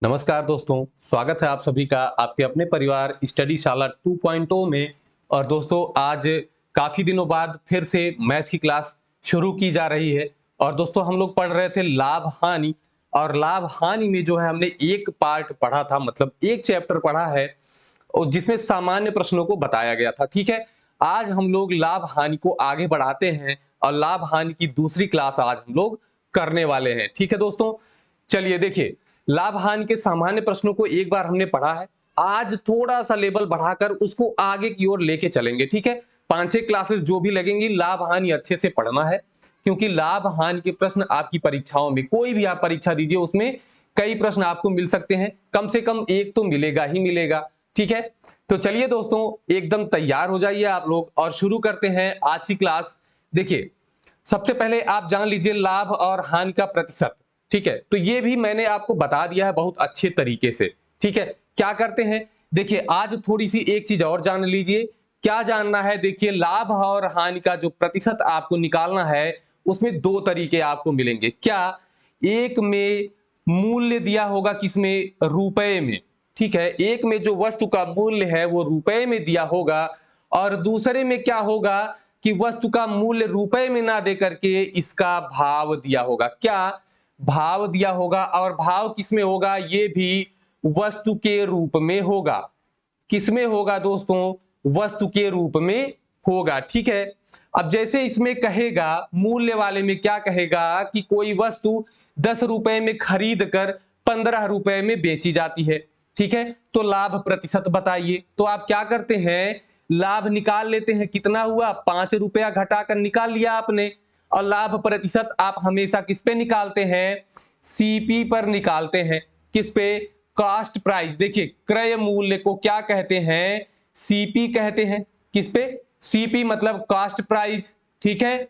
नमस्कार दोस्तों, स्वागत है आप सभी का आपके अपने परिवार स्टडी शाला 2.0 में। और दोस्तों आज काफ़ी दिनों बाद फिर से मैथ की क्लास शुरू की जा रही है। और दोस्तों हम लोग पढ़ रहे थे लाभ हानि, और लाभ हानि में जो है हमने एक पार्ट पढ़ा था, मतलब एक चैप्टर पढ़ा है और जिसमें सामान्य प्रश्नों को बताया गया था। ठीक है, आज हम लोग लाभ हानि को आगे बढ़ाते हैं और लाभ हानि की दूसरी क्लास आज हम लोग करने वाले हैं। ठीक है दोस्तों, चलिए देखिए, लाभ हानि के सामान्य प्रश्नों को एक बार हमने पढ़ा है। आज थोड़ा सा लेवल बढ़ाकर उसको आगे की ओर लेके चलेंगे। ठीक है, 5-6 क्लासेस जो भी लगेंगी, लाभ हानि अच्छे से पढ़ना है, क्योंकि लाभ हानि के प्रश्न आपकी परीक्षाओं में, कोई भी आप परीक्षा दीजिए उसमें कई प्रश्न आपको मिल सकते हैं, कम से कम एक तो मिलेगा ही मिलेगा। ठीक है, तो चलिए दोस्तों एकदम तैयार हो जाइए आप लोग और शुरू करते हैं आज की क्लास। देखिए, सबसे पहले आप जान लीजिए लाभ और हानि का प्रतिशत। ठीक है, तो ये भी मैंने आपको बता दिया है बहुत अच्छे तरीके से। ठीक है, क्या करते हैं, देखिए आज थोड़ी सी एक चीज और जान लीजिए। क्या जानना है, देखिए लाभ और हानि का जो प्रतिशत आपको निकालना है उसमें दो तरीके आपको मिलेंगे। क्या, एक में मूल्य दिया होगा, किसमें, रुपए में। ठीक है, एक में जो वस्तु का मूल्य है वो रुपए में दिया होगा, और दूसरे में क्या होगा कि वस्तु का मूल्य रुपए में ना दे करके इसका भाव दिया होगा। क्या, भाव दिया होगा, और भाव किसमें होगा, ये भी वस्तु के रूप में होगा। किसमें होगा दोस्तों, वस्तु के रूप में होगा। ठीक है, अब जैसे इसमें कहेगा, मूल्य वाले में क्या कहेगा कि कोई वस्तु 10 रुपए में खरीद कर 15 रुपए में बेची जाती है। ठीक है, तो लाभ प्रतिशत बताइए। तो आप क्या करते हैं, लाभ निकाल लेते हैं, कितना हुआ, 5 रुपया घटाकर निकाल लिया आपने। और लाभ प्रतिशत आप हमेशा किस पे निकालते हैं, सीपी पर निकालते हैं। किस पे, कॉस्ट प्राइस। देखिए क्रय मूल्य को क्या कहते हैं, सीपी कहते हैं। किस पे, सीपी मतलब कॉस्ट प्राइस। ठीक है,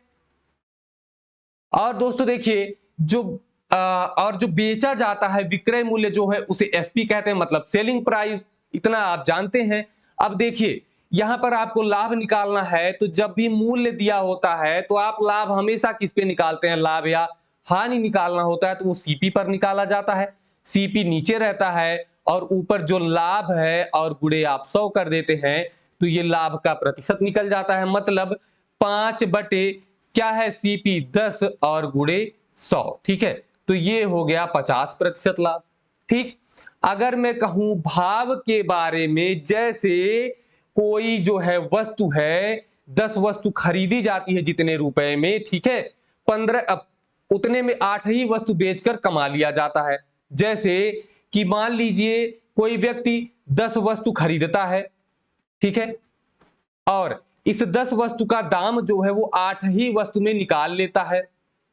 और दोस्तों देखिए जो और जो बेचा जाता है विक्रय मूल्य जो है उसे एसपी कहते हैं, मतलब सेलिंग प्राइस। इतना आप जानते हैं। अब देखिए यहां पर आपको लाभ निकालना है, तो जब भी मूल्य दिया होता है तो आप लाभ हमेशा किस पे निकालते हैं, लाभ या हानि निकालना होता है तो वो सीपी पर निकाला जाता है। सीपी नीचे रहता है और ऊपर जो लाभ है और गुणे आप 100 कर देते हैं, तो ये लाभ का प्रतिशत निकल जाता है। मतलब 5 बटे क्या है, सीपी 10 और गुणे 100। ठीक है, तो ये हो गया 50% लाभ। ठीक, अगर मैं कहूं भाव के बारे में, जैसे कोई जो है वस्तु है, 10 वस्तु खरीदी जाती है जितने रुपए में, ठीक है, 15 उतने में 8 ही वस्तु बेचकर कमा लिया जाता है। जैसे कि मान लीजिए कोई व्यक्ति 10 वस्तु खरीदता है, ठीक है, और इस 10 वस्तु का दाम जो है वो 8 ही वस्तु में निकाल लेता है।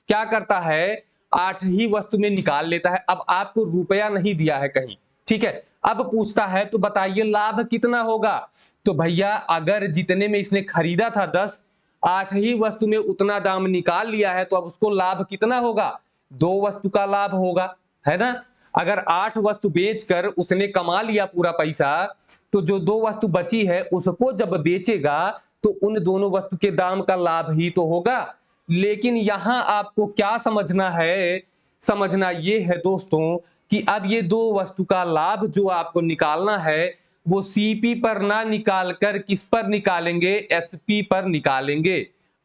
क्या करता है, 8 ही वस्तु में निकाल लेता है। अब आपको रुपया नहीं दिया है कहीं। ठीक है, अब पूछता है तो बताइए लाभ कितना होगा। तो भैया अगर जितने में इसने खरीदा था 10, 8 ही वस्तु में उतना दाम निकाल लिया है, तो अब उसको लाभ कितना होगा, 2 वस्तु का लाभ होगा, है ना। अगर 8 वस्तु बेचकर उसने कमा लिया पूरा पैसा, तो जो 2 वस्तु बची है उसको जब बेचेगा तो उन दोनों वस्तु के दाम का लाभ ही तो होगा। लेकिन यहां आपको क्या समझना है, समझना ये है दोस्तों कि अब ये 2 वस्तु का लाभ जो आपको निकालना है वो सीपी पर ना निकाल कर किस पर निकालेंगे, एसपी पर निकालेंगे।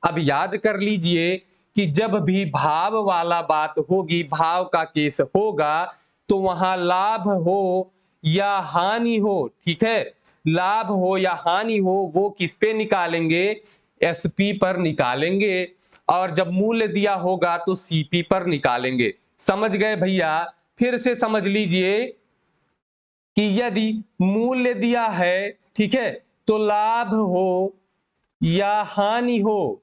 अब याद कर लीजिए कि जब भी भाव वाला बात होगी, भाव का केस होगा, तो वहां लाभ हो या हानि हो, ठीक है, लाभ हो या हानि हो, वो किस पे निकालेंगे, एसपी पर निकालेंगे। और जब मूल्य दिया होगा तो सीपी पर निकालेंगे। समझ गए भैया। फिर से समझ लीजिए कि यदि मूल्य दिया है, ठीक है, तो लाभ हो या हानि हो,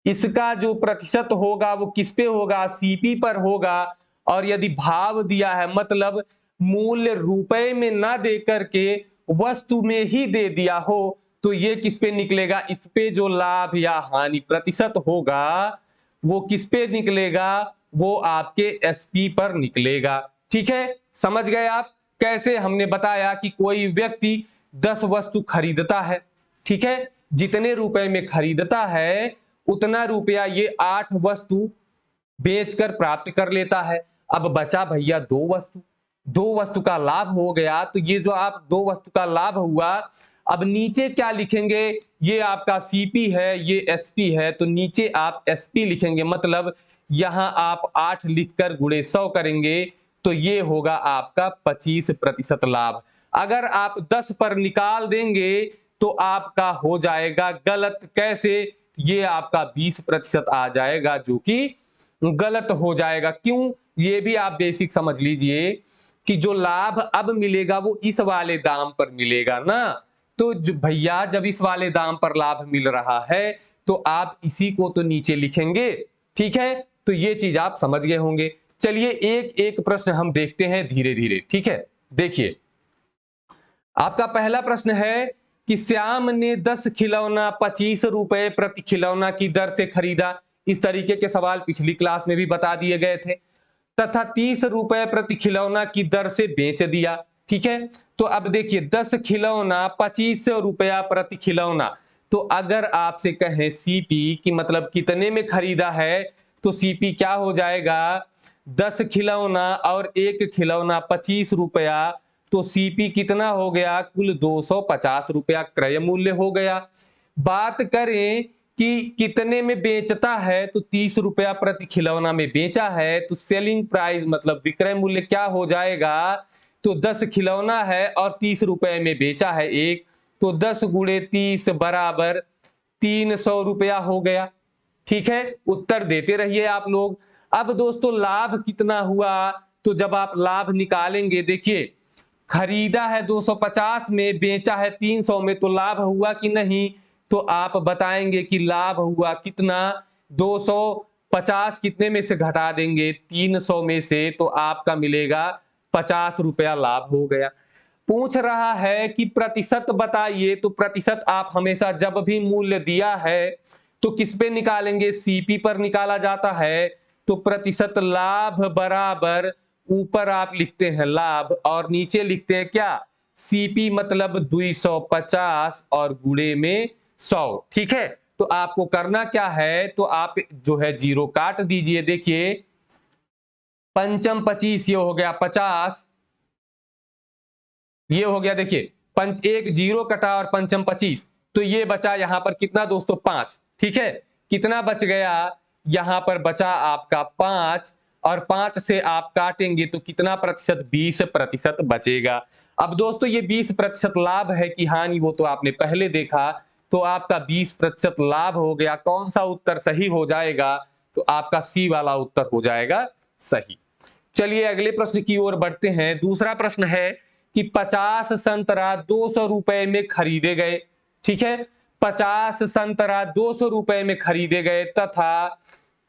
इसका जो प्रतिशत होगा वो किस पे होगा, सीपी पर होगा। और यदि भाव दिया है, मतलब मूल्य रुपए में ना दे करके वस्तु में ही दे दिया हो, तो ये किस पे निकलेगा, इस पे जो लाभ या हानि प्रतिशत होगा वो किस पे निकलेगा, वो आपके एसपी पर निकलेगा। ठीक है, समझ गए आप। कैसे, हमने बताया कि कोई व्यक्ति 10 वस्तु खरीदता है, ठीक है, जितने रुपए में खरीदता है उतना रुपया ये 8 वस्तु बेचकर प्राप्त कर लेता है। अब बचा भैया 2 वस्तु। दो वस्तु का लाभ हो गया, तो ये जो आप दो वस्तु का लाभ हुआ, अब नीचे क्या लिखेंगे, ये आपका सीपी है, ये एसपी है, तो नीचे आप एसपी लिखेंगे, मतलब यहां आप 8 लिखकर गुणे 100 करेंगे, तो ये होगा आपका 25% लाभ। अगर आप 10 पर निकाल देंगे तो आपका हो जाएगा गलत। कैसे? ये आपका 20% आ जाएगा, जो कि गलत हो जाएगा। क्यों? ये भी आप बेसिक समझ लीजिए कि जो लाभ अब मिलेगा वो इस वाले दाम पर मिलेगा ना। तो भैया जब इस वाले दाम पर लाभ मिल रहा है तो आप इसी को तो नीचे लिखेंगे। ठीक है, तो ये चीज आप समझ गए होंगे। चलिए एक एक प्रश्न हम देखते हैं धीरे धीरे। ठीक है, देखिए आपका पहला प्रश्न है कि श्याम ने 10 खिलौना 25 रुपए प्रति खिलौना की दर से खरीदा। इस तरीके के सवाल पिछली क्लास में भी बता दिए गए थे। तथा 30 रुपए प्रति खिलौना की दर से बेच दिया। ठीक है, तो अब देखिए 10 खिलौना 25 रुपया प्रति खिलौना। तो अगर आपसे कहें सीपी कि मतलब कितने में खरीदा है, तो सीपी क्या हो जाएगा, 10 खिलौना और एक खिलौना 25 रुपया, तो सीपी कितना हो गया, कुल 250 रुपया क्रय मूल्य हो गया। बात करें कि कितने में बेचता है, तो 30 रुपया प्रति खिलौना में बेचा है, तो सेलिंग प्राइस मतलब विक्रय मूल्य क्या हो जाएगा, तो 10 खिलौना है और 30 रुपए में बेचा है एक, तो 10 गुणे 30 बराबर 300 रुपया हो गया। ठीक है, उत्तर देते रहिए आप लोग। अब दोस्तों लाभ कितना हुआ, तो जब आप लाभ निकालेंगे, देखिए खरीदा है 250 में, बेचा है 300 में, तो लाभ हुआ कि नहीं, तो आप बताएंगे कि लाभ हुआ कितना, 250 कितने में से घटा देंगे, 300 में से, तो आपका मिलेगा 50 रुपया लाभ हो गया। पूछ रहा है कि प्रतिशत बताइए, तो प्रतिशत आप हमेशा जब भी मूल्य दिया है तो किस पे निकालेंगे, सीपी पर निकाला जाता है। तो प्रतिशत लाभ बराबर, ऊपर आप लिखते हैं लाभ और नीचे लिखते हैं क्या, सीपी, मतलब 250 और गुणे में 100। ठीक है, तो आपको करना क्या है, तो आप जो है जीरो काट दीजिए। देखिए पंचम 25, ये हो गया 50, ये हो गया, देखिए पंच एक जीरो कटा और पंचम 25, तो ये बचा यहां पर कितना दोस्तों, 5। ठीक है, कितना बच गया, यहां पर बचा आपका 5, और 5 से आप काटेंगे तो कितना प्रतिशत, 20% बचेगा। अब दोस्तों ये 20% लाभ है कि हानि, वो तो आपने पहले देखा, तो आपका 20% लाभ हो गया। कौन सा उत्तर सही हो जाएगा, तो आपका सी वाला उत्तर हो जाएगा सही। चलिए अगले प्रश्न की ओर बढ़ते हैं। दूसरा प्रश्न है कि 50 संतरा 200 रुपए में खरीदे गए। ठीक है, 50 संतरा 200 रुपए में खरीदे गए तथा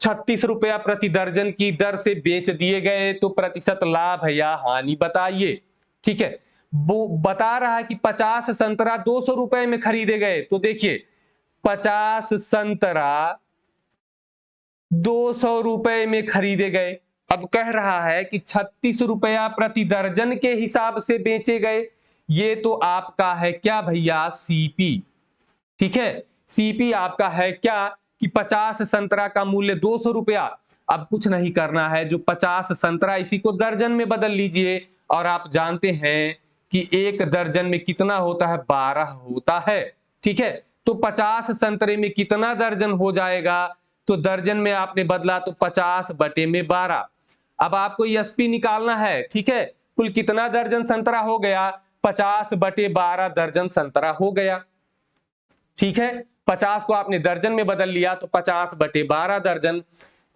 36 रुपया प्रति दर्जन की दर से बेच दिए गए, तो प्रतिशत लाभ या हानि बताइए। ठीक है, वो बता रहा है कि 50 संतरा 200 रुपए में खरीदे गए, तो देखिए 50 संतरा 200 रुपए में खरीदे गए। अब कह रहा है कि 36 रुपया प्रति दर्जन के हिसाब से बेचे गए, ये तो आपका है क्या भैया, सीपी। ठीक है, सीपी आपका है क्या कि 50 संतरा का मूल्य 200 रुपया। अब कुछ नहीं करना है, जो 50 संतरा इसी को दर्जन में बदल लीजिए, और आप जानते हैं कि एक दर्जन में कितना होता है, 12 होता है। ठीक है, तो 50 संतरे में कितना दर्जन हो जाएगा, तो दर्जन में आपने बदला तो 50 बटे में 12। अब आपको एसपी निकालना है। ठीक है, कुल कितना दर्जन संतरा हो गया, 50 बटे 12 दर्जन संतरा हो गया। ठीक है, 50 को आपने दर्जन में बदल लिया तो 50 बटे 12 दर्जन।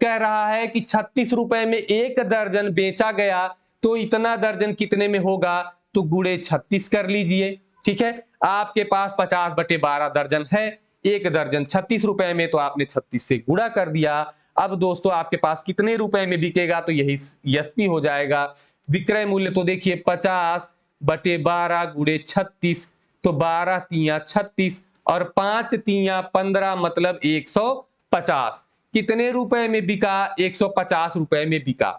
कह रहा है कि 36 रुपए में एक दर्जन बेचा गया, तो इतना दर्जन कितने में होगा, तो गुणे 36 कर लीजिए। ठीक है, आपके पास 50 बटे 12 दर्जन है, एक दर्जन 36 रुपए में, तो आपने 36 से गुणा कर दिया। अब दोस्तों आपके पास कितने रुपए में बिकेगा, तो यही एसपी हो जाएगा। विक्रय मूल्य तो देखिए 50 बटे 12 गुणे 36, तो 12 तिया 36 और 5 तिया 15, मतलब 150। कितने रुपए में बिका, 150 रुपए में बिका।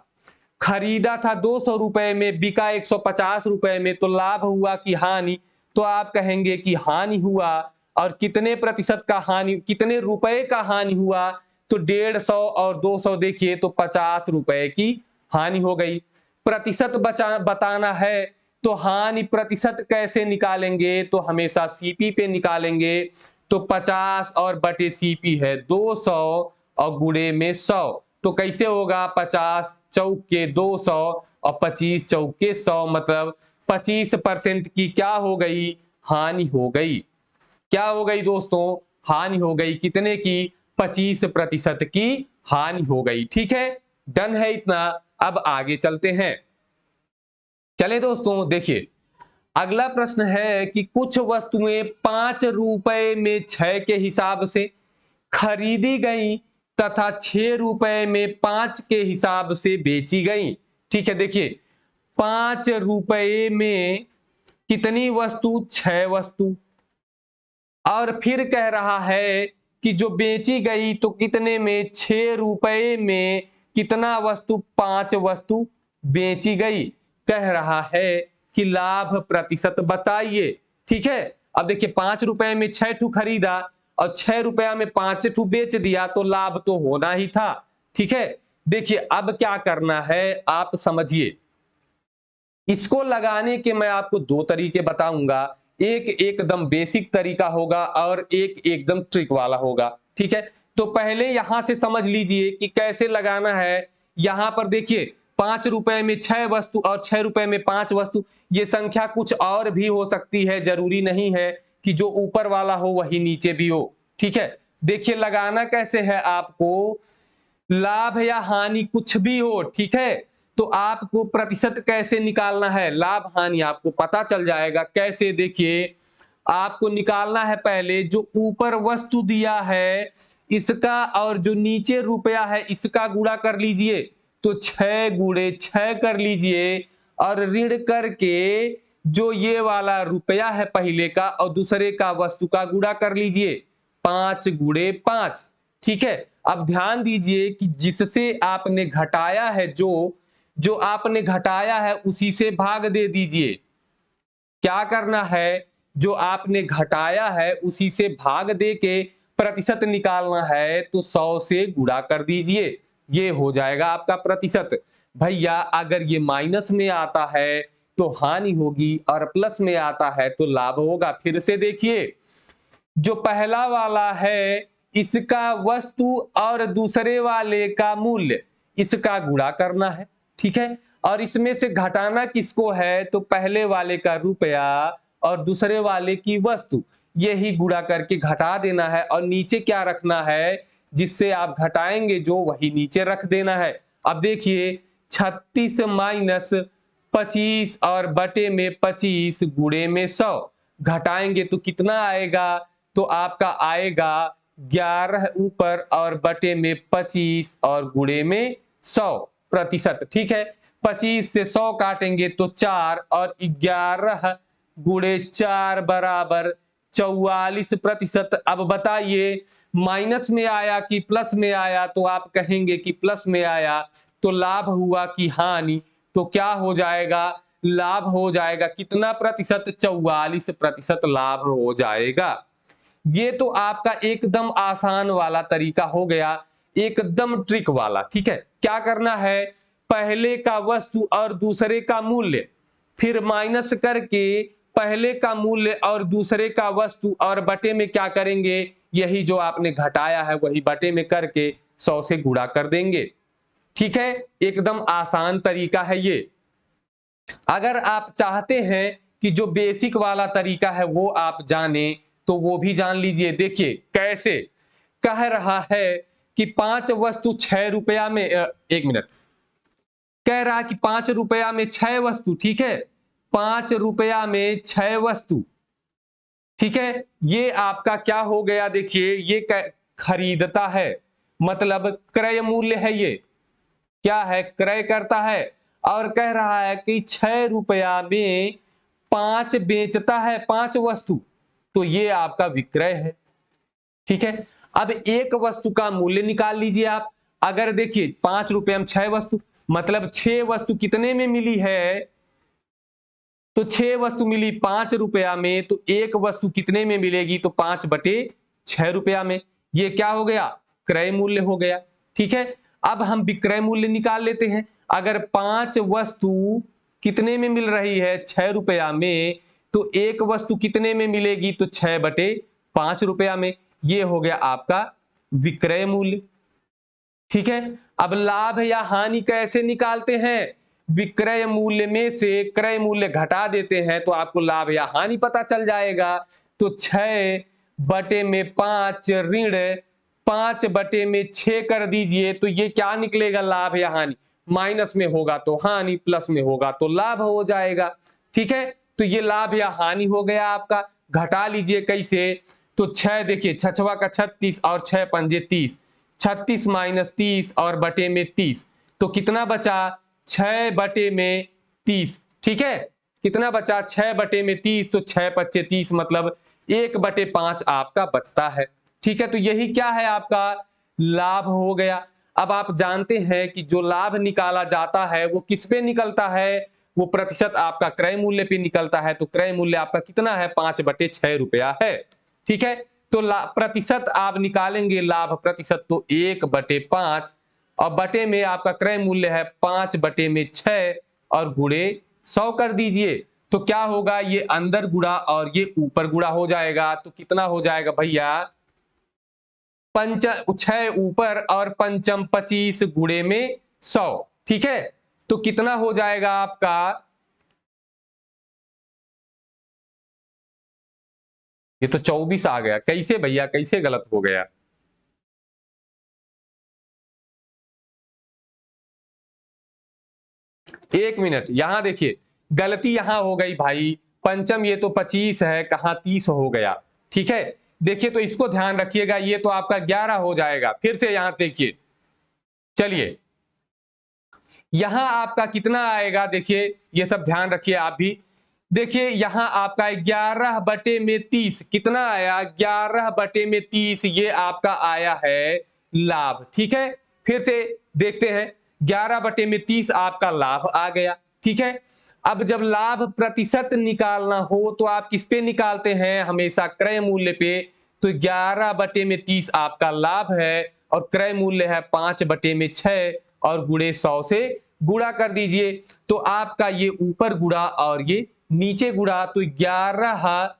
खरीदा था 200 रुपए में, बिका 150 रुपए में, तो लाभ हुआ कि हानि, तो आप कहेंगे कि हानि हुआ। और कितने प्रतिशत का हानि, कितने रुपए का हानि हुआ, तो 150 और 200 देखिए तो 50 रुपए की हानि हो गई। प्रतिशत बताना है तो हानि प्रतिशत कैसे निकालेंगे, तो हमेशा सीपी पे निकालेंगे। तो 50 और बटे सीपी है 200 और गुणे में 100, तो कैसे होगा 50 चौक के 200 और 25 चौक के 100, मतलब 25% की क्या हो गई, हानि हो गई। क्या हो गई दोस्तों, हानि हो गई। कितने की, 25% की हानि हो गई। ठीक है, डन है इतना। अब आगे चलते हैं। चले दोस्तों, देखिए अगला प्रश्न है कि कुछ वस्तुएं 5 रुपए में 6 के हिसाब से खरीदी गई तथा 6 रुपए में 5 के हिसाब से बेची गई। ठीक है, देखिए 5 रुपए में कितनी वस्तु, 6 वस्तु, और फिर कह रहा है कि जो बेची गई तो कितने में, 6 रुपए में कितना वस्तु, 5 वस्तु बेची गई। कह रहा है कि लाभ प्रतिशत बताइए। ठीक है, अब देखिए 5 रुपए में 6 ठू खरीदा और 6 रुपया में 5 ठू बेच दिया तो लाभ तो होना ही था। ठीक है, देखिए अब क्या करना है आप समझिए। इसको लगाने के मैं आपको दो तरीके बताऊंगा, एक एकदम बेसिक तरीका होगा और एक एकदम ट्रिक वाला होगा। ठीक है, तो पहले यहां से समझ लीजिए कि कैसे लगाना है। यहां पर देखिए 5 रुपए में 6 वस्तु और 6 रुपए में 5 वस्तु, ये संख्या कुछ और भी हो सकती है, जरूरी नहीं है कि जो ऊपर वाला हो वही नीचे भी हो। ठीक है, देखिए लगाना कैसे है आपको, लाभ या हानि कुछ भी हो, ठीक है, तो आपको प्रतिशत कैसे निकालना है, लाभ हानि आपको पता चल जाएगा। कैसे, देखिए आपको निकालना है पहले जो ऊपर वस्तु दिया है इसका और जो नीचे रुपया है इसका गुणा कर लीजिए, तो 6 गुणे 6 कर लीजिए और ऋण करके जो ये वाला रुपया है पहले का और दूसरे का वस्तु का गुणा कर लीजिए, 5 गुणे 5। ठीक है, अब ध्यान दीजिए कि जिससे आपने घटाया है, जो आपने घटाया है उसी से भाग दे दीजिए। क्या करना है, जो आपने घटाया है उसी से भाग दे के प्रतिशत निकालना है, तो 100 से गुणा कर दीजिए, ये हो जाएगा आपका प्रतिशत। भैया अगर ये माइनस में आता है तो हानि होगी और प्लस में आता है तो लाभ होगा। फिर से देखिए, जो पहला वाला है इसका वस्तु और दूसरे वाले का मूल्य, इसका गुणा करना है। ठीक है, और इसमें से घटाना किसको है, तो पहले वाले का रुपया और दूसरे वाले की वस्तु, यही गुणा करके घटा देना है और नीचे क्या रखना है, जिससे आप घटाएंगे जो वही नीचे रख देना है। अब देखिए 36 माइनस 25 और बटे में 25 गुणे में 100 घटाएंगे तो कितना आएगा, तो आपका आएगा 11 ऊपर और बटे में 25 और गुणे में 100%। ठीक है, 25 से 100 काटेंगे तो 4 और 11 गुणे 4 बराबर 44%। अब बताइए माइनस में आया कि प्लस में आया, तो आप कहेंगे कि प्लस में आया, तो लाभ हुआ कि हानि, तो क्या हो जाएगा, लाभ हो जाएगा कितना प्रतिशत, 44% लाभ हो जाएगा। ये तो आपका एकदम आसान वाला तरीका हो गया, एकदम ट्रिक वाला। ठीक है, क्या करना है, पहले का वस्तु और दूसरे का मूल्य, फिर माइनस करके पहले का मूल्य और दूसरे का वस्तु और बटे में क्या करेंगे, यही जो आपने घटाया है वही बटे में करके 100 से गुणा कर देंगे। ठीक है, एकदम आसान तरीका है ये। अगर आप चाहते हैं कि जो बेसिक वाला तरीका है वो आप जाने तो वो भी जान लीजिए। देखिए कैसे, कह रहा है कि 5 वस्तु 6 रुपया में, एक मिनट, कह रहा है कि 5 रुपया में 6 वस्तु। ठीक है, 5 रुपया में 6 वस्तु। ठीक है, ये आपका क्या हो गया, देखिए ये खरीदता है, मतलब क्रय मूल्य है, ये क्या है, क्रय करता है। और कह रहा है कि 6 रुपया में 5 बेचता है, 5 वस्तु, तो ये आपका विक्रय है। ठीक है, अब एक वस्तु का मूल्य निकाल लीजिए आप। अगर देखिए 5 रुपये में 6 वस्तु, मतलब 6 वस्तु कितने में मिली है, तो 6 वस्तु मिली 5 रुपया में, तो एक वस्तु कितने में मिलेगी, तो 5 बटे 6 रुपया में। ये क्या हो गया, क्रय मूल्य हो गया। ठीक है, अब हम विक्रय मूल्य निकाल लेते हैं। अगर 5 वस्तु कितने में मिल रही है, 6 रुपया में, तो एक वस्तु कितने में मिलेगी, तो 6/5 रुपया में। ये हो गया आपका विक्रय मूल्य। ठीक है, अब लाभ या हानि कैसे निकालते हैं? विक्रय मूल्य में से क्रय मूल्य घटा देते हैं तो आपको लाभ या हानि पता चल जाएगा। तो 6/5 ऋण 5/6 कर दीजिए, तो ये क्या निकलेगा, लाभ या हानि। माइनस में होगा तो हानि, प्लस में होगा तो लाभ हो जाएगा। ठीक है, तो ये लाभ या हानि हो गया आपका। घटा लीजिए कैसे, तो 6 देखिए, 6 का 36 और 6 पंजे 30, 36 माइनस 30 और बटे में 30, तो कितना बचा, 6/30। ठीक है, कितना बचा, 6/30, तो 6×5 30, मतलब 1/5 आपका बचता है। ठीक है, तो यही क्या है, आपका लाभ हो गया। अब आप जानते हैं कि जो लाभ निकाला जाता है वो किस पे निकलता है, वो प्रतिशत आपका क्रय मूल्य पे निकलता है। तो क्रय मूल्य आपका कितना है, 5/6 रुपया है। ठीक है, तो प्रतिशत आप निकालेंगे, लाभ प्रतिशत, तो 1/5 और बटे में आपका क्रय मूल्य है 5/6 और गुणे 100 कर दीजिए। तो क्या होगा, ये अंदर गुणा और ये ऊपर गुणा हो जाएगा। तो कितना हो जाएगा भैया, 6 ऊपर और पंचम 25 गुणे में 100। ठीक है, तो कितना हो जाएगा आपका, ये तो 24 आ गया। कैसे भैया, कैसे गलत हो गया? एक मिनट, यहां देखिए गलती यहां हो गई भाई। पंचम ये तो 25 है, कहां 30 हो गया। ठीक है, देखिए तो इसको ध्यान रखिएगा, ये तो आपका 11 हो जाएगा। फिर से यहां देखिए, चलिए यहां आपका कितना आएगा, देखिए ये सब ध्यान रखिए आप भी। देखिए यहां आपका 11/30 कितना आया, 11/30 ये आपका आया है लाभ। ठीक है, फिर से देखते हैं, 11/30 आपका लाभ आ गया। ठीक है, अब जब लाभ प्रतिशत निकालना हो तो आप किस पे निकालते हैं, हमेशा क्रय मूल्य पे। तो 11/30 आपका लाभ है और क्रय मूल्य है 5/6 और गुणे 100 से गुणा कर दीजिए। तो आपका ये ऊपर गुणा और ये नीचे गुणा, तो 11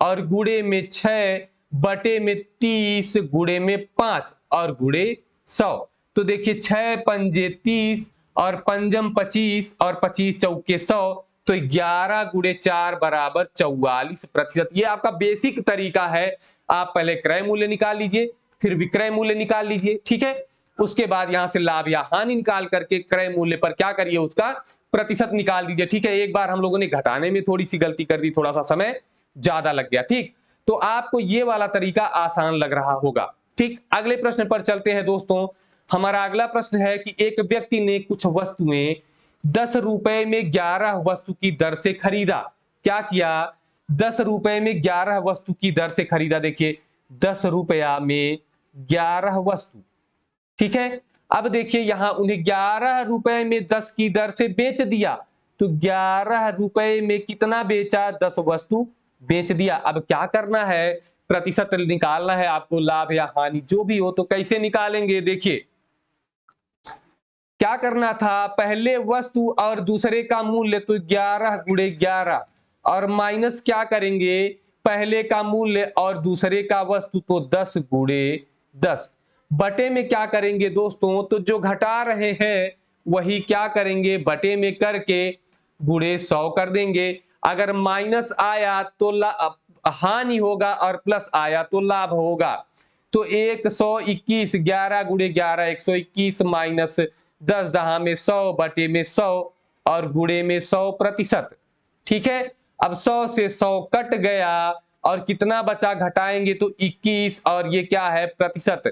और गुणे में 6/30 गुणे में 5 और गुणे 100। तो देखिए 6 पंजे 30 और पंजम 25 और 25 चौके 100, तो 11 गुणे 4 बराबर 44%। ये आपका बेसिक तरीका है। आप पहले क्रय मूल्य निकाल लीजिए, फिर विक्रय मूल्य निकाल लीजिए। ठीक है, उसके बाद यहां से लाभ या हानि निकाल करके क्रय मूल्य पर क्या करिए, उसका प्रतिशत निकाल दीजिए। ठीक है, एक बार हम लोगों ने घटाने में थोड़ी सी गलती कर दी, थोड़ा सा समय ज्यादा लग गया। ठीक, तो आपको ये वाला तरीका आसान लग रहा होगा। ठीक, अगले प्रश्न पर चलते हैं दोस्तों। हमारा अगला प्रश्न है कि एक व्यक्ति ने कुछ वस्तुएं 10 रुपए में 11 वस्तु की दर से खरीदा। क्या किया, 10 रुपए में 11 वस्तु की दर से खरीदा। देखिए 10 रुपया में 11 वस्तु। ठीक है, अब देखिए यहां उन्हें 11 रुपए में 10 की दर से बेच दिया। तो 11 रुपए में कितना बेचा, 10 वस्तु बेच दिया। अब क्या करना है, प्रतिशत निकालना है आपको, लाभ या हानि जो भी हो। तो कैसे निकालेंगे, देखिए क्या करना था, पहले वस्तु और दूसरे का मूल्य, तो 11 गुणे 11 और माइनस क्या करेंगे, पहले का मूल्य और दूसरे का वस्तु, तो 10 गुणे 10 बटे में क्या करेंगे दोस्तों, तो जो घटा रहे हैं वही क्या करेंगे, बटे में करके गुणे 100 कर देंगे। अगर माइनस आया तो हानि होगा और प्लस आया तो लाभ होगा। तो 121, 11 गुणे 11 121 माइनस 10 दहा में 100 बटे में 100 और गुणे में 100%। ठीक है, अब 100 से 100 कट गया और कितना बचा, घटाएंगे तो 21 और ये क्या है, प्रतिशत।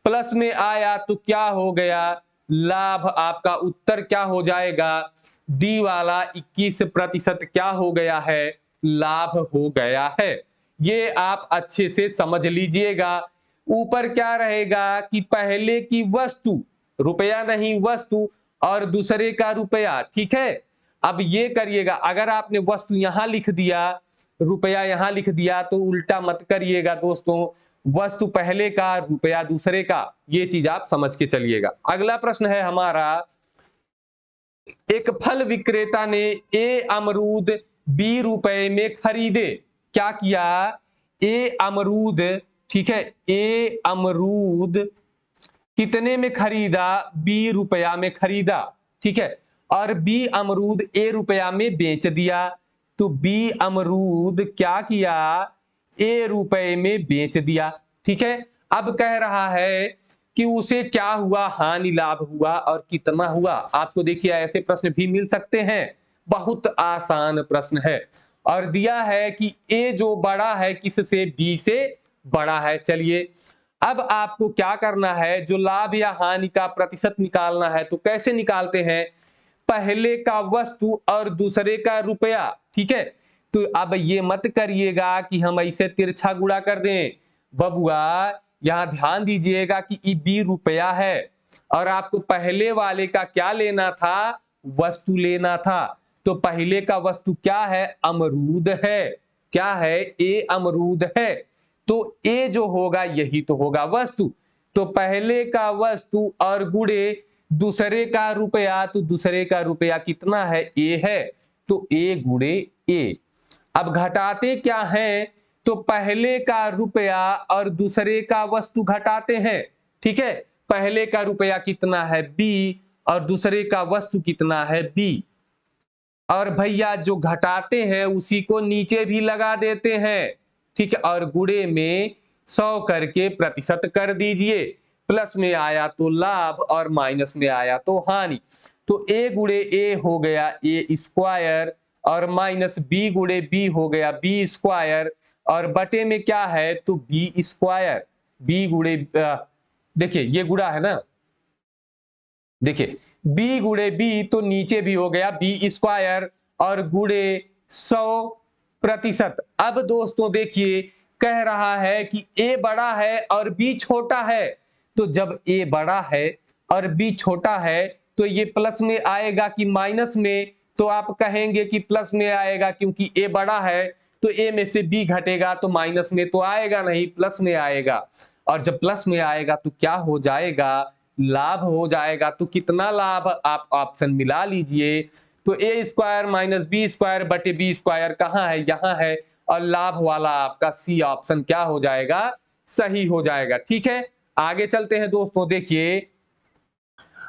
प्लस में आया तो क्या हो गया, लाभ। आपका उत्तर क्या हो जाएगा, डी वाला 21% क्या हो गया है, लाभ हो गया है। ये आप अच्छे से समझ लीजिएगा। ऊपर क्या रहेगा कि पहले की वस्तु, रुपया नहीं वस्तु, और दूसरे का रुपया। ठीक है, अब ये करिएगा, अगर आपने वस्तु यहां लिख दिया, रुपया यहां लिख दिया, तो उल्टा मत करिएगा दोस्तों, वस्तु पहले का, रुपया दूसरे का। ये चीज आप समझ के चलिएगा। अगला प्रश्न है हमारा, एक फल विक्रेता ने ए अमरूद 20 रुपए में खरीदे। क्या किया? ए अमरूद, ठीक है, ए अमरूद कितने में खरीदा? 20 रुपया में खरीदा, ठीक है, और बी अमरूद ए रुपया में बेच दिया। तो बी अमरूद क्या किया? ए रुपए में बेच दिया, ठीक है। अब कह रहा है कि उसे क्या हुआ? हानि लाभ हुआ, और कितना हुआ? आपको देखिए ऐसे प्रश्न भी मिल सकते हैं, बहुत आसान प्रश्न है। और दिया है कि ए जो बड़ा है किससे? बी से बड़ा है। चलिए अब आपको क्या करना है? जो लाभ या हानि का प्रतिशत निकालना है। तो कैसे निकालते हैं? पहले का वस्तु और दूसरे का रुपया, ठीक है। तो अब ये मत करिएगा कि हम ऐसे तिरछा गुणा कर दें बबुआ। यहां ध्यान दीजिएगा कि ये 20 रुपया है और आपको पहले वाले का क्या लेना था? वस्तु लेना था। तो पहले का वस्तु क्या है? अमरूद है। क्या है? ए अमरूद है। तो ए जो होगा यही तो होगा वस्तु। तो पहले का वस्तु और गुणे दूसरे का रुपया, तो दूसरे का रुपया कितना है? ए है। तो ए गुणे ए। अब घटाते क्या है? तो पहले का रुपया और दूसरे का वस्तु घटाते हैं, ठीक है। पहले का रुपया कितना है? बी, और दूसरे का वस्तु कितना है? बी। और भैया जो घटाते हैं उसी को नीचे भी लगा देते हैं, ठीक है, और गुणे में 100 करके प्रतिशत कर दीजिए। प्लस में आया तो लाभ और माइनस में आया तो हानि। तो ए गुणे ए हो गया ए स्क्वायर, और माइनस बी गुणे बी हो गया बी स्क्वायर, और बटे में क्या है? तो बी स्क्वायर। बी गुणे देखिए ये गुणा है ना, देखिए b गुणे बी, तो नीचे भी हो गया बी स्क्वायर और गुणे 100%। अब दोस्तों देखिए कह रहा है कि a बड़ा है और b छोटा है। तो जब a बड़ा है और b छोटा है तो ये प्लस में आएगा कि माइनस में? तो आप कहेंगे कि प्लस में आएगा, क्योंकि a बड़ा है तो a में से b घटेगा तो माइनस में तो आएगा नहीं, प्लस में आएगा। और जब प्लस में आएगा तो क्या हो जाएगा? लाभ हो जाएगा। तो कितना लाभ? आप ऑप्शन मिला लीजिए। तो ए स्क्वायर माइनस बी स्क्वायर बटे बी स्क्वायर कहाँ है? यहाँ है। और लाभ वाला आपका सी ऑप्शन क्या हो जाएगा? सही हो जाएगा, ठीक है। आगे चलते हैं दोस्तों। देखिए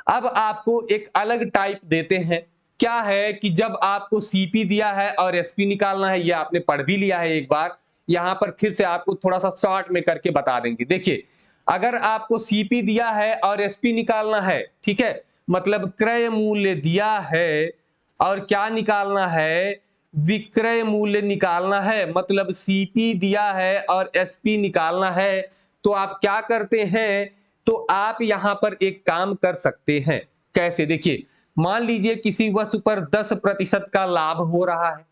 अब आपको एक अलग टाइप देते हैं। क्या है कि जब आपको सीपी दिया है और एसपी निकालना है, ये आपने पढ़ भी लिया है एक बार, यहां पर फिर से आपको थोड़ा सा शॉर्ट में करके बता देंगे। देखिए अगर आपको सीपी दिया है और एसपी निकालना है, ठीक है, मतलब क्रय मूल्य दिया है और क्या निकालना है? विक्रय मूल्य निकालना है। मतलब सीपी दिया है और एसपी निकालना है। तो आप क्या करते हैं? तो आप यहां पर एक काम कर सकते हैं। कैसे? देखिए मान लीजिए किसी वस्तु पर 10% का लाभ हो रहा है,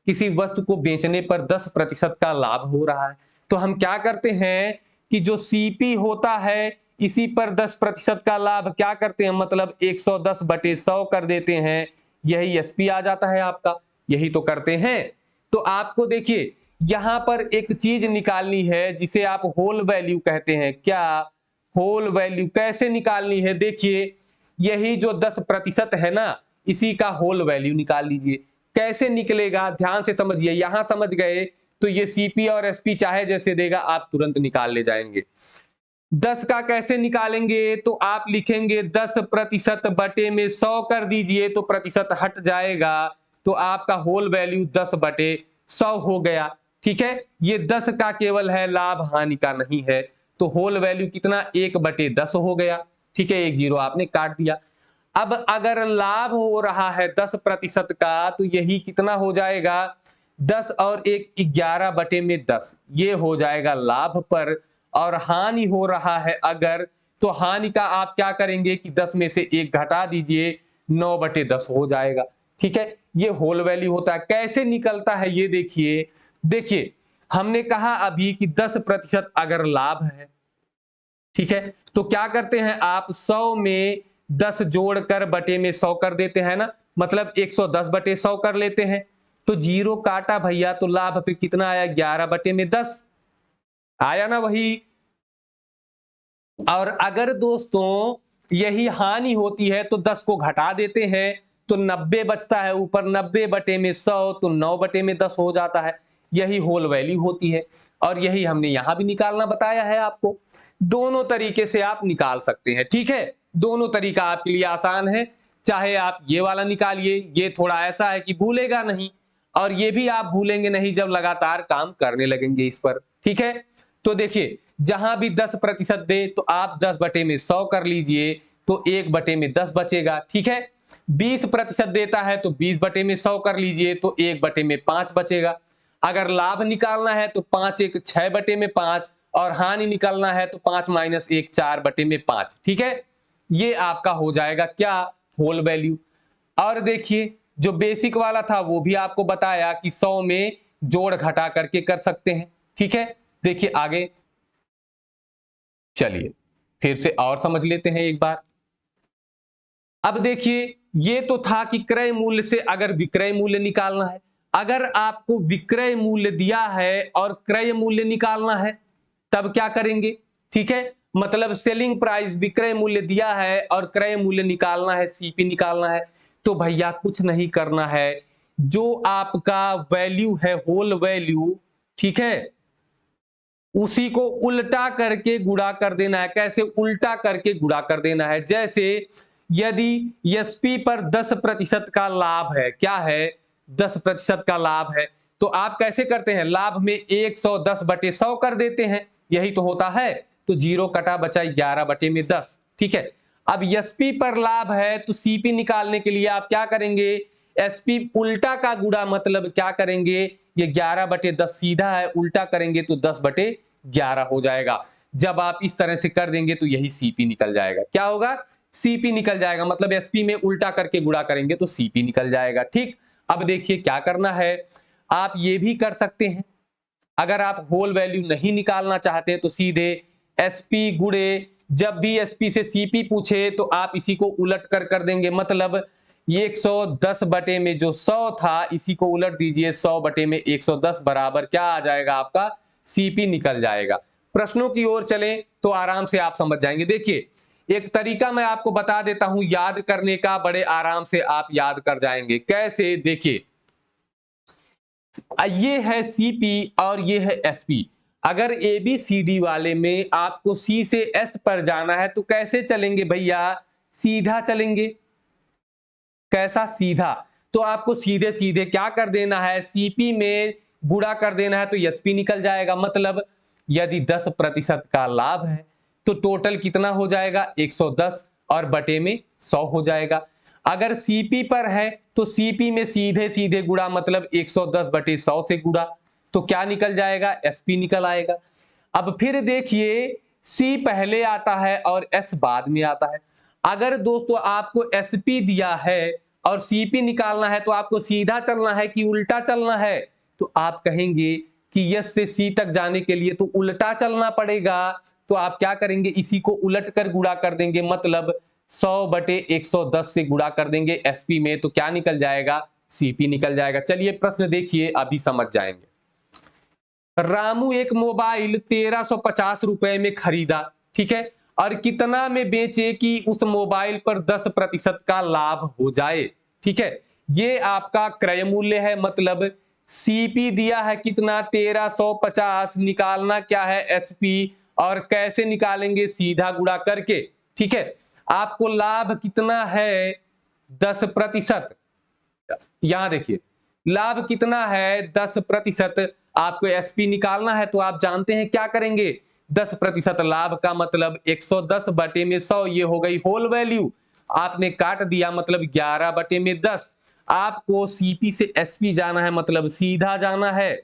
किसी वस्तु को बेचने पर 10% का लाभ हो रहा है। तो हम क्या करते हैं कि जो सीपी होता है इसी पर 10% का लाभ क्या करते हैं? मतलब 110 बटे 100 कर देते हैं। यही एसपी आ जाता है आपका। यही तो करते हैं। तो आपको देखिए यहां पर एक चीज निकालनी है जिसे आप होल वैल्यू कहते हैं। क्या? होल वैल्यू कैसे निकालनी है? देखिए यही जो 10% है ना, इसी का होल वैल्यू निकाल लीजिए। कैसे निकलेगा? ध्यान से समझिए। यहां समझ गए तो ये सीपी और एसपी चाहे जैसे देगा आप तुरंत निकाल ले जाएंगे। 10 का कैसे निकालेंगे? तो आप लिखेंगे 10% बटे में 100 कर दीजिए तो प्रतिशत हट जाएगा। तो आपका होल वैल्यू 10 बटे 100 हो गया, ठीक है। ये 10 का केवल है, लाभ हानि का नहीं है। तो होल वैल्यू कितना? 1 बटे 10 हो गया, ठीक है। एक जीरो आपने काट दिया। अब अगर लाभ हो रहा है 10% का तो यही कितना हो जाएगा? 10 और 1 11 बटे में 10, ये हो जाएगा लाभ पर। और हानि हो रहा है अगर, तो हानि का आप क्या करेंगे कि 10 में से 1 घटा दीजिए, 9 बटे 10 हो जाएगा, ठीक है। ये होल वैल्यू होता है। कैसे निकलता है ये देखिए। देखिए हमने कहा अभी कि 10% अगर लाभ है, ठीक है, तो क्या करते हैं आप? 100 में 10 जोड़कर बटे में 100 कर देते हैं ना, मतलब 110 बटे 100 कर लेते हैं। तो जीरो काटा भैया, तो लाभ पे कितना आया? 11 बटे में 10 आया ना वही। और अगर दोस्तों यही हानि होती है तो 10 को घटा देते हैं, तो 90 बचता है, ऊपर 90 बटे में 100 तो 9 बटे में 10 हो जाता है। यही होल वैल्यू होती है और यही हमने यहां भी निकालना बताया है आपको। दोनों तरीके से आप निकाल सकते हैं, ठीक है। दोनों तरीका आपके लिए आसान है, चाहे आप ये वाला निकालिए, ये थोड़ा ऐसा है कि भूलेगा नहीं, और ये भी आप भूलेंगे नहीं जब लगातार काम करने लगेंगे इस पर, ठीक है। तो देखिए जहां भी 10% दे तो आप 10 बटे में 100 कर लीजिए, तो 1 बटे में 10 बचेगा, ठीक है। 20% देता है तो 20 बटे में 100 कर लीजिए, तो 1 बटे में 5 बचेगा। अगर लाभ निकालना है तो 5 1 6 बटे में 5, और हानि निकालना है तो 5 माइनस 1 4 बटे में 5, ठीक है। ये आपका हो जाएगा क्या, होल वैल्यू। और देखिए जो बेसिक वाला था वो भी आपको बताया कि 100 में जोड़ घटा करके कर सकते हैं, ठीक है। देखिए आगे चलिए फिर से और समझ लेते हैं एक बार। अब देखिए ये तो था कि क्रय मूल्य से अगर विक्रय मूल्य निकालना है, अगर आपको विक्रय मूल्य दिया है और क्रय मूल्य निकालना है तब क्या करेंगे, ठीक है। मतलब सेलिंग प्राइस विक्रय मूल्य दिया है और क्रय मूल्य निकालना है, सीपी निकालना है, तो भैया कुछ नहीं करना है, जो आपका वैल्यू है होल वैल्यू, ठीक है, उसी को उल्टा करके गुणा कर देना है। कैसे उल्टा करके गुणा कर देना है, जैसे यदि एसपी पर 10% का लाभ है, क्या है 10% का लाभ है, तो आप कैसे करते हैं, लाभ में 110 बटे 100 कर देते हैं, यही तो होता है। तो जीरो कटा बचा 11 बटे में 10, ठीक है। अब एसपी पर लाभ है तो सीपी निकालने के लिए आप क्या करेंगे, एसपी उल्टा का गुणा मतलब क्या करेंगे, ये 11 बटे 10 सीधा है, उल्टा करेंगे तो 10 बटे 11 हो जाएगा। जब आप इस तरह से कर देंगे तो यही सीपी निकल जाएगा, क्या होगा, सीपी निकल जाएगा। मतलब एसपी में उल्टा करके गुणा करेंगे तो सीपी निकल जाएगा, ठीक। अब देखिए क्या करना है, आप ये भी कर सकते हैं, अगर आप होल वैल्यू नहीं निकालना चाहते तो सीधे एसपी गुणे, जब भी एसपी से सीपी पूछे तो आप इसी को उलट कर देंगे, मतलब 110 बटे में जो 100 था इसी को उलट दीजिए, 100 बटे में 110 बराबर क्या आ जाएगा, आपका सीपी निकल जाएगा। प्रश्नों की ओर चलें तो आराम से आप समझ जाएंगे। देखिए एक तरीका मैं आपको बता देता हूं याद करने का, बड़े आराम से आप याद कर जाएंगे। कैसे, देखिए ये है सीपी और ये है एसपी। अगर ए बी सी डी वाले में आपको सी से एस पर जाना है तो कैसे चलेंगे भैया, सीधा चलेंगे। कैसा, सीधा। तो आपको सीधे सीधे क्या कर देना है, सीपी में गुणा कर देना है तो एसपी निकल जाएगा। मतलब यदि 10% का लाभ है तो टोटल कितना हो जाएगा, 110 और बटे में 100 हो जाएगा। अगर सीपी पर है तो सीपी में सीधे सीधे गुणा, मतलब 110 बटे 100 से गुणा, तो क्या निकल जाएगा, एसपी निकल आएगा। अब फिर देखिए सी पहले आता है और एस बाद में आता है। अगर दोस्तों आपको एसपी दिया है और सीपी निकालना है तो आपको सीधा चलना है कि उल्टा चलना है, तो आप कहेंगे कि यस से सी तक जाने के लिए तो उल्टा चलना पड़ेगा। तो आप क्या करेंगे, इसी को उलट कर गुणा कर देंगे, मतलब 100 बटे 110 से गुणा कर देंगे एसपी में, तो क्या निकल जाएगा, सीपी निकल जाएगा। चलिए प्रश्न देखिए, अभी समझ जाएंगे। रामू एक मोबाइल 1350 रुपए में खरीदा, ठीक है, और कितना में बेचे कि उस मोबाइल पर 10% का लाभ हो जाए, ठीक है। ये आपका क्रय मूल्य है, मतलब सीपी दिया है कितना 1350, निकालना क्या है एसपी, और कैसे निकालेंगे, सीधा गुणा करके, ठीक है। आपको लाभ कितना है 10%, यहां देखिए लाभ कितना है 10%, आपको एसपी निकालना है तो आप जानते हैं क्या करेंगे, 10% लाभ का मतलब 110 बटे में 100, ये हो गई होल वैल्यू, आपने काट दिया मतलब 11 बटे में 10। आपको सीपी से एसपी जाना है, मतलब सीधा जाना है,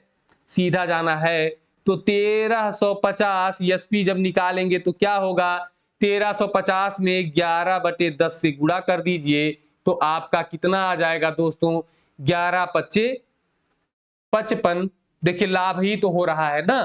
सीधा जाना है, तो 1350 एसपी जब निकालेंगे तो क्या होगा, 1350 में 11 बटे 10 से गुणा कर दीजिए, तो आपका कितना आ जाएगा दोस्तों, 11 पच्चे 55। देखिए लाभ ही तो हो रहा है ना,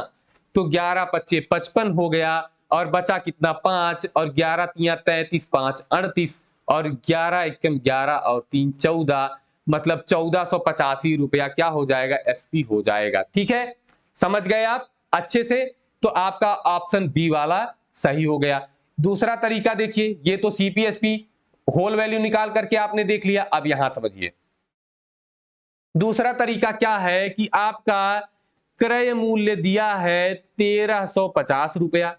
तो 11 पच्चे 55 हो गया, और बचा कितना 5, और 11 तिया 33, 5 38, और 11 एकम 11 और 3 14, मतलब 1485 रुपया क्या हो जाएगा, एसपी हो जाएगा, ठीक है। समझ गए आप अच्छे से, तो आपका ऑप्शन बी वाला सही हो गया। दूसरा तरीका देखिए, ये तो सीपीएसपी होल वैल्यू निकाल करके आपने देख लिया। अब यहां समझिए दूसरा तरीका क्या है कि आपका क्रय मूल्य दिया है 1350 रुपया।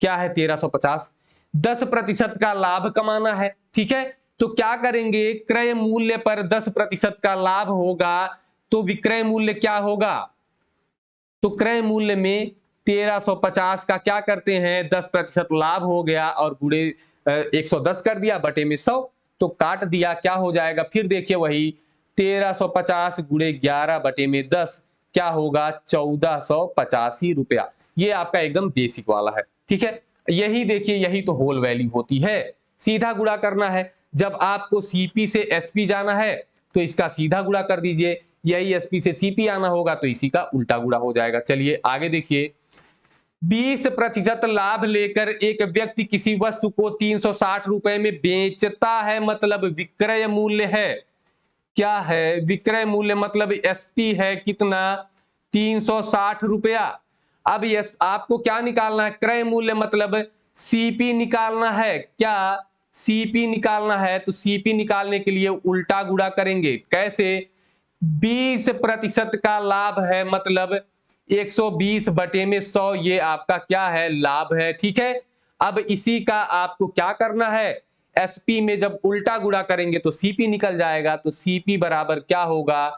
क्या है 1350? 10% का लाभ कमाना है, ठीक है। तो क्या करेंगे, क्रय मूल्य पर 10% का लाभ होगा तो विक्रय मूल्य क्या होगा? तो क्रय मूल्य में 1350 का क्या करते हैं, 10% लाभ हो गया और गुणे 110 कर दिया बटे में 100, तो काट दिया, क्या हो जाएगा फिर देखिए वही 1350 गुणे 11 बटे में 10 क्या होगा, 1485 रुपया। ये आपका एकदम बेसिक वाला है, ठीक है। यही देखिए, यही तो होल वैल्यू होती है। सीधा गुणा करना है, जब आपको सीपी से एसपी जाना है तो इसका सीधा गुणा कर दीजिए, यही एसपी से सीपी आना होगा तो इसी का उल्टा गुणा हो जाएगा। चलिए आगे देखिए, 20% लाभ लेकर एक व्यक्ति किसी वस्तु को 360 रुपए में बेचता है, मतलब विक्रय मूल्य है। क्या है विक्रय मूल्य, मतलब एसपी है कितना, 360 रुपया। अब यस आपको क्या निकालना है, क्रय मूल्य मतलब सीपी निकालना है। क्या सीपी निकालना है, तो सीपी निकालने के लिए उल्टा गुणा करेंगे। कैसे, 20% का लाभ है मतलब 120 बटे में 100, ये आपका क्या है, लाभ है, ठीक है। अब इसी का आपको क्या करना है, एसपी में जब उल्टा गुणा करेंगे तो सीपी निकल जाएगा, तो सीपी बराबर क्या होगा,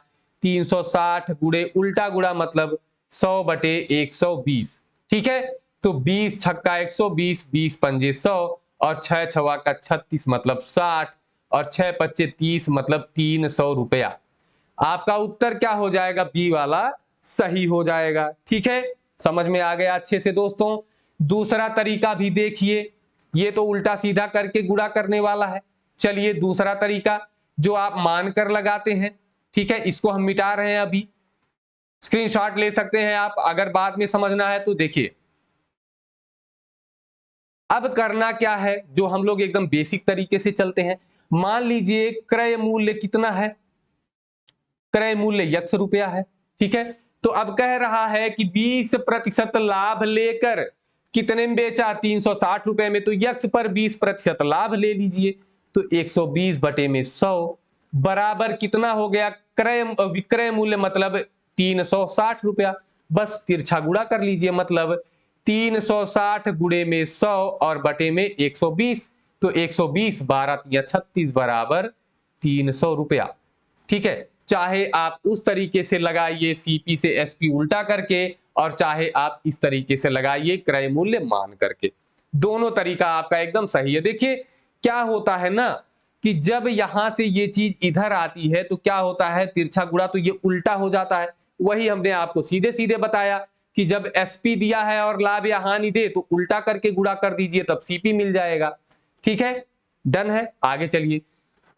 360 गुणे उल्टा गुणा मतलब 100 बटे 120, ठीक है। तो 20 छक्का 120, 20 पंजे 100 और 6 छवा का 36 मतलब 60 और 6 पच्चे 30 मतलब 300 रुपया। आपका उत्तर क्या हो जाएगा, बी वाला सही हो जाएगा, ठीक है। समझ में आ गया अच्छे से दोस्तों। दूसरा तरीका भी देखिए, ये तो उल्टा सीधा करके गुणा करने वाला है। चलिए दूसरा तरीका जो आप मानकर लगाते हैं, ठीक है, इसको हम मिटा रहे हैं अभी। स्क्रीनशॉट ले सकते हैं आप, अगर बाद में समझना है तो देखिए। अब करना क्या है, जो हम लोग एकदम बेसिक तरीके से चलते हैं। मान लीजिए क्रय मूल्य कितना है, क्रय मूल्य यक्स रुपया है, ठीक है। तो अब कह रहा है कि 20% लाभ लेकर कितने में बेचा, 360 रुपए में, तो यक्स पर 20% लाभ ले लीजिए, तो 120 बटे में 100 बराबर कितना हो गया, क्रय विक्रय मूल्य मतलब 360 रुपया। बस तिरछा गुणा कर लीजिए, मतलब 360 गुणे में 100 और बटे में 120, तो 120 12 या 36 बराबर 300 रुपया, ठीक है। चाहे आप उस तरीके से लगाइए सीपी से एसपी उल्टा करके, और चाहे आप इस तरीके से लगाइए क्रय मूल्य मान करके, दोनों तरीका आपका एकदम सही है। देखिए क्या होता है ना कि जब यहां से ये चीज इधर आती है तो क्या होता है, तिरछा गुणा तो ये उल्टा हो जाता है। वही हमने आपको सीधे सीधे बताया कि जब एसपी दिया है और लाभ या हानि दे तो उल्टा करके गुणा कर दीजिए, तब सीपी मिल जाएगा, ठीक है। डन है, आगे चलिए।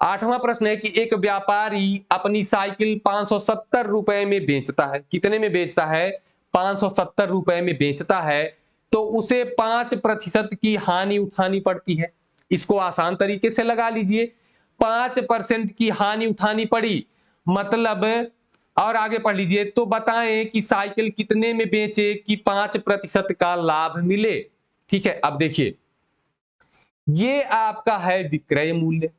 आठवां प्रश्न है कि एक व्यापारी अपनी साइकिल 570 रुपए में बेचता है। कितने में बेचता है, 570 रुपए में बेचता है, तो उसे 5% की हानि उठानी पड़ती है। इसको आसान तरीके से लगा लीजिए, 5% की हानि उठानी पड़ी मतलब, और आगे पढ़ लीजिए, तो बताएं कि साइकिल कितने में बेचे कि 5% का लाभ मिले, ठीक है। अब देखिए ये आपका है विक्रय मूल्य,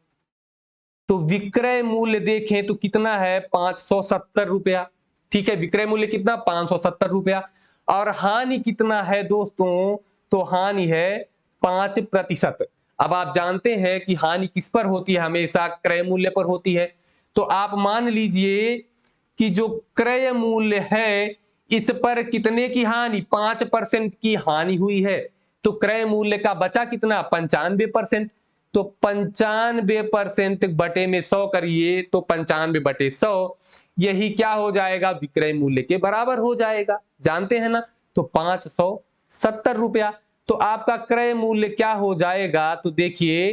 तो विक्रय मूल्य देखें तो कितना है, 570 रुपया, ठीक है। विक्रय मूल्य कितना, 570 रुपया। और हानि कितना है दोस्तों, तो हानि है 5%। अब आप जानते हैं कि हानि किस पर होती है, हमेशा क्रय मूल्य पर होती है। तो आप मान लीजिए कि जो क्रय मूल्य है इस पर कितने की हानि, 5% की हानि हुई है, तो क्रय मूल्य का बचा कितना, 95%। तो 95% बटे में 100 करिए, तो 95 बटे 100 यही क्या हो जाएगा, विक्रय मूल्य के बराबर हो जाएगा, जानते हैं ना। तो 570 रुपया, तो आपका क्रय मूल्य क्या हो जाएगा, तो देखिए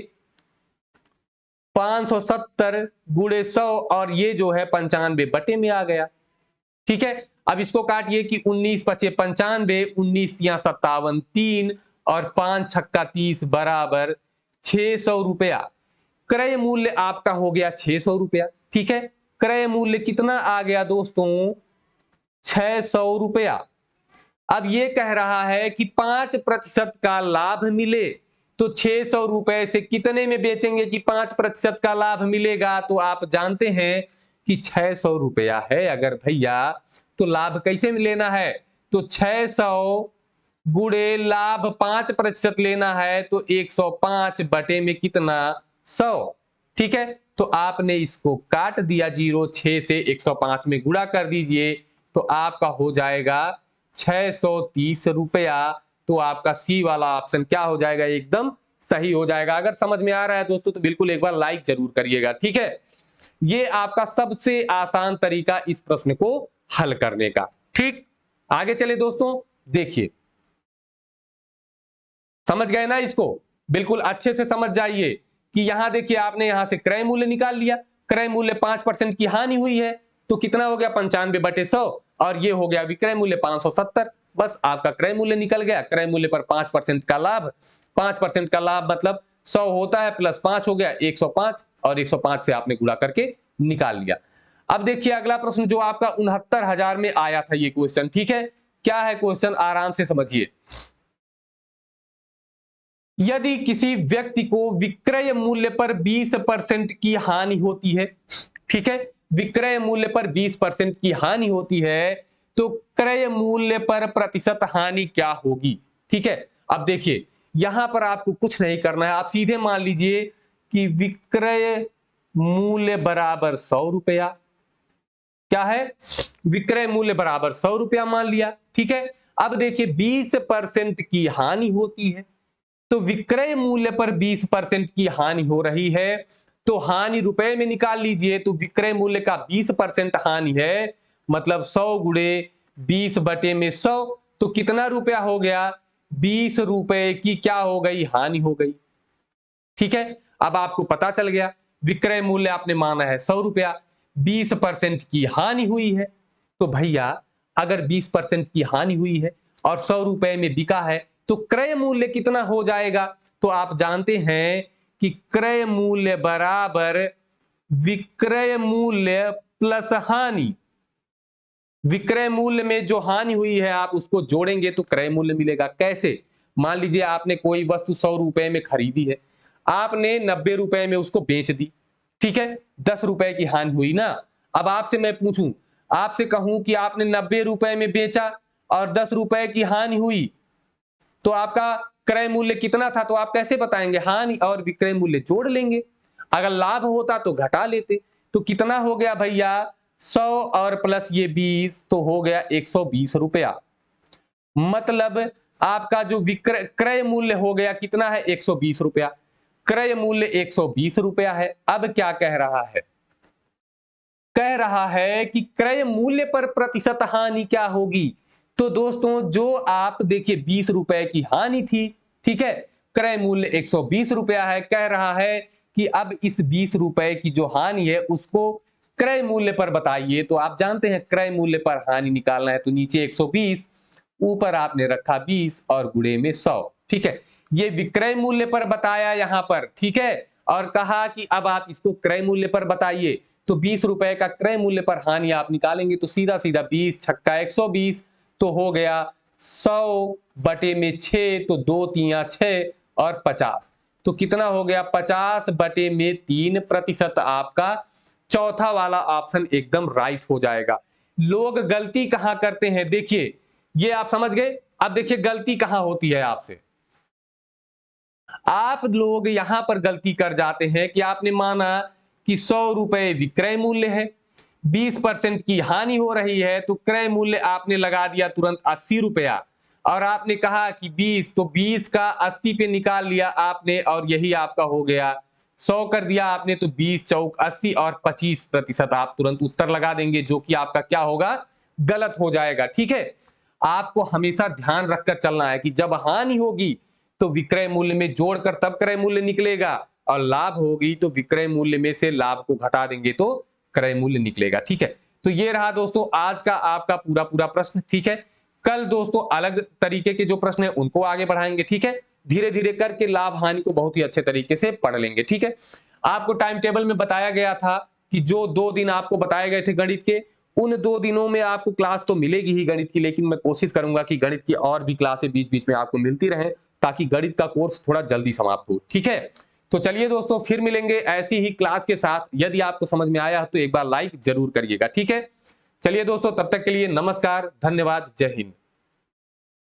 570 गुणे 100 और ये जो है 95 बटे में आ गया, ठीक है। अब इसको काटिए कि 19 पचे 95, 19 या 57 3 और 5 छक्का 30 बराबर 600 रुपया। क्रय मूल्य आपका हो गया 600 रुपया, ठीक है। क्रय मूल्य कितना आ गया दोस्तों, 600 रुपया। अब ये कह रहा है कि 5% का लाभ मिले, तो 600 रुपए से कितने में बेचेंगे कि 5% का लाभ मिलेगा? तो आप जानते हैं कि 600 रुपया है अगर भैया, तो लाभ कैसे लेना है? तो 600 गुणे लाभ 5% लेना है, तो 105 बटे में कितना? 100। ठीक है, तो आपने इसको काट दिया, 06 से 105 में गुणा कर दीजिए, तो आपका हो जाएगा 630 रुपया। तो आपका सी वाला ऑप्शन क्या हो जाएगा? एकदम सही हो जाएगा। अगर समझ में आ रहा है दोस्तों तो बिल्कुल एक बार लाइक जरूर करिएगा। ठीक है, ये आपका सबसे आसान तरीका इस प्रश्न को हल करने का। ठीक, आगे चले दोस्तों, देखिए, समझ गए ना इसको? बिल्कुल अच्छे से समझ जाइए कि यहां देखिए, आपने यहां से क्रय मूल्य निकाल लिया। क्रय मूल्य 5% की हानि हुई है, तो कितना हो गया? 95 बटे 100, और ये हो गया विक्रय मूल्य 570। बस आपका क्रय मूल्य निकल गया। क्रय मूल्य पर 5% का लाभ, 5% का लाभ मतलब 100 होता है प्लस 5 हो गया 105, और 105 से आपने गुणा करके निकाल लिया। अब देखिए अगला प्रश्न जो आपका 69,000 में आया था ये क्वेश्चन। ठीक है, क्या है क्वेश्चन? आराम से समझिए। यदि किसी व्यक्ति को विक्रय मूल्य पर 20% की हानि होती है, ठीक है, विक्रय मूल्य पर 20% की हानि होती है, तो क्रय मूल्य पर प्रतिशत हानि क्या होगी? ठीक है, अब देखिए यहां पर आपको कुछ नहीं करना है, आप सीधे मान लीजिए कि विक्रय मूल्य बराबर 100 रुपया। क्या है? विक्रय मूल्य बराबर 100 रुपया मान लिया। ठीक है, अब देखिए 20% की हानि होती है, तो विक्रय मूल्य पर 20% की हानि हो रही है, तो हानि रुपए में निकाल लीजिए। तो विक्रय मूल्य का 20% हानि है, मतलब 100 गुणे 20 बटे में 100, तो कितना रुपया हो गया? 20 रुपए की क्या हो गई? हानि हो गई। ठीक है, अब आपको पता चल गया विक्रय मूल्य आपने माना है 100 रुपया, 20% की हानि हुई है, तो भैया अगर 20% की हानि हुई है और 100 रुपए में बिका है, तो क्रय मूल्य कितना हो जाएगा? तो आप जानते हैं कि क्रय मूल्य बराबर विक्रय मूल्य प्लस हानि। विक्रय मूल्य में जो हानि हुई है आप उसको जोड़ेंगे तो क्रय मूल्य मिलेगा। कैसे? मान लीजिए आपने कोई वस्तु 100 रुपए में खरीदी है, आपने 90 रुपए में उसको बेच दी। ठीक है, 10 रुपए की हानि हुई ना। अब आपसे मैं पूछूं, आपसे कहूं कि आपने 90 रुपए में बेचा और 10 रुपए की हानि हुई, तो आपका क्रय मूल्य कितना था? तो आप कैसे बताएंगे? हानि और विक्रय मूल्य जोड़ लेंगे। अगर लाभ होता तो घटा लेते। तो कितना हो गया भैया? 100 और प्लस ये 20, तो हो गया 120 रुपया। मतलब आपका जो विक्रय क्रय मूल्य हो गया कितना है? 120 रुपया। क्रय मूल्य 120 रुपया है। अब क्या कह रहा है? कह रहा है कि क्रय मूल्य पर प्रतिशत हानि क्या होगी? तो दोस्तों जो आप देखिए 20 रुपए की हानि थी, ठीक है, क्रय मूल्य 120 रुपया है। कह रहा है कि अब इस 20 रुपए की जो हानि है उसको क्रय मूल्य पर बताइए। तो आप जानते हैं क्रय मूल्य पर हानि निकालना है, तो नीचे 120, ऊपर आपने रखा 20 और गुणे में 100। ठीक है, ये विक्रय मूल्य पर बताया यहां पर। ठीक है, और कहा कि अब आप इसको क्रय मूल्य पर बताइए। तो 20 रुपए का क्रय मूल्य पर हानि आप निकालेंगे तो सीधा सीधा 20 छक्का 120, तो हो गया 100 बटे में 6, तो 2 तिया 6 और 50, तो कितना हो गया? 50 बटे में 3%। आपका चौथा वाला ऑप्शन एकदम राइट हो जाएगा। लोग गलती कहां करते हैं देखिए, ये आप समझ गए। अब देखिए गलती कहां होती है आपसे, आप लोग यहां पर गलती कर जाते हैं कि आपने माना कि 100 रुपए विक्रय मूल्य है, 20% की हानि हो रही है, तो क्रय मूल्य आपने लगा दिया तुरंत 80 रुपया, और आपने कहा कि 20, तो 20 का 80 पे निकाल लिया आपने, और यही आपका हो गया 100 कर दिया आपने, तो 20 चौक 80 और 25% आप तुरंत उत्तर लगा देंगे, जो कि आपका क्या होगा? गलत हो जाएगा। ठीक है, आपको हमेशा ध्यान रखकर चलना है कि जब हानि होगी तो विक्रय मूल्य में जोड़कर तब क्रय मूल्य निकलेगा, और लाभ होगी तो विक्रय मूल्य में से लाभ को घटा देंगे तो क्रय मूल्य निकलेगा। ठीक है, तो ये रहा दोस्तों आज का आपका पूरा पूरा प्रश्न। ठीक है, कल दोस्तों अलग तरीके के जो प्रश्न है उनको आगे बढ़ाएंगे। ठीक है, धीरे धीरे करके लाभ हानि को बहुत ही अच्छे तरीके से पढ़ लेंगे। ठीक है, आपको टाइम टेबल में बताया गया था कि जो 2 दिन आपको बताए गए थे गणित के, उन 2 दिनों में आपको क्लास तो मिलेगी ही गणित की, लेकिन मैं कोशिश करूंगा कि गणित की और भी क्लासें बीच बीच में आपको मिलती रहे, ताकि गणित का कोर्स थोड़ा जल्दी समाप्त हो। ठीक है, तो चलिए दोस्तों, फिर मिलेंगे ऐसी ही क्लास के साथ। यदि आपको समझ में आया तो एक बार लाइक जरूर करिएगा। ठीक है, चलिए दोस्तों, तब तक के लिए नमस्कार, धन्यवाद, जय हिंद।